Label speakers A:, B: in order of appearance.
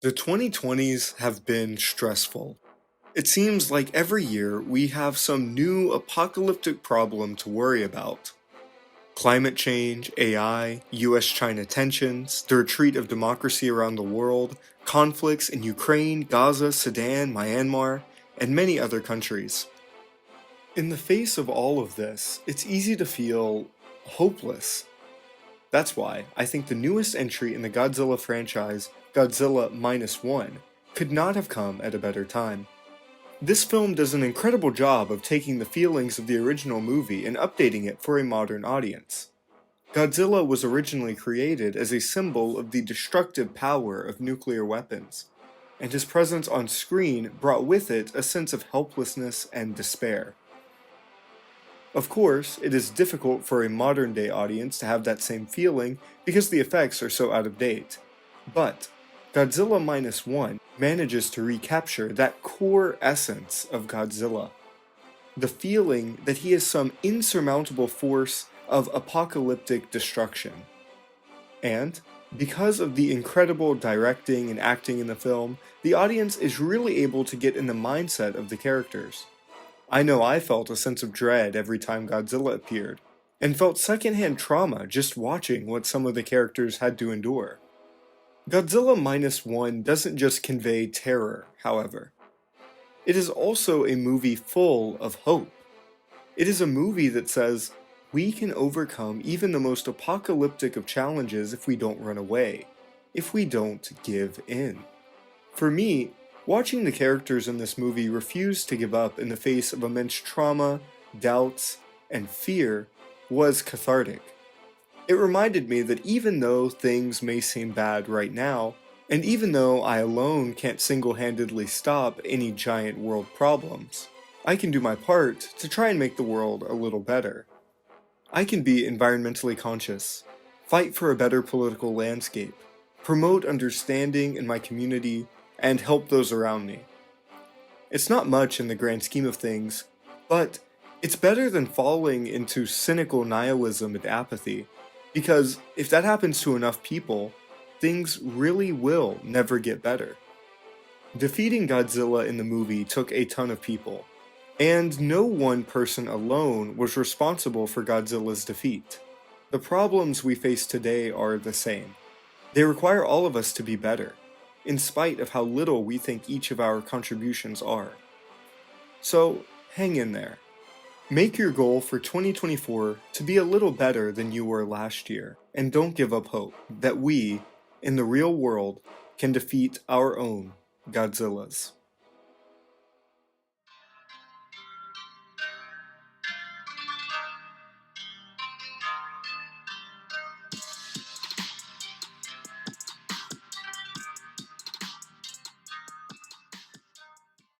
A: The 2020s have been stressful. It seems like every year we have some new apocalyptic problem to worry about. Climate change, AI, US China tensions, the retreat of democracy around the world, conflicts in Ukraine, Gaza, Sudan, Myanmar, and many other countries. In the face of all of this, it's easy to feel hopeless. That's why I think the newest entry in the Godzilla franchise, Godzilla Minus One, could not have come at a better time. This film does an incredible job of taking the feelings of the original movie and updating it for a modern audience. Godzilla was originally created as a symbol of the destructive power of nuclear weapons, and his presence on screen brought with it a sense of helplessness and despair. Of course, it is difficult for a modern day audience to have that same feeling because the effects are so out of date. But Godzilla Minus One manages to recapture that core essence of Godzilla. The feeling that he is some insurmountable force of apocalyptic destruction. And, because of the incredible directing and acting in the film, the audience is really able to get in the mindset of the characters. I know I felt a sense of dread every time Godzilla appeared, and felt secondhand trauma just watching what some of the characters had to endure. Godzilla Minus One doesn't just convey terror, however. It is also a movie full of hope. It is a movie that says, we can overcome even the most apocalyptic of challenges if we don't run away, if we don't give in. For me, watching the characters in this movie refuse to give up in the face of immense trauma, doubts, and fear was cathartic. It reminded me that even though things may seem bad right now, and even though I alone can't single-handedly stop any giant world problems, I can do my part to try and make the world a little better. I can be environmentally conscious, fight for a better political landscape, promote understanding in my community, and help those around me. It's not much in the grand scheme of things, but it's better than falling into cynical nihilism and apathy, because if that happens to enough people, things really will never get better. Defeating Godzilla in the movie took a ton of people, and no one person alone was responsible for Godzilla's defeat. The problems we face today are the same. They require all of us to be better, in spite of how little we think each of our contributions are. So, hang in there. Make your goal for 2024 to be a little better than you were last year, and don't give up hope that we, in the real world, can defeat our own Godzillas.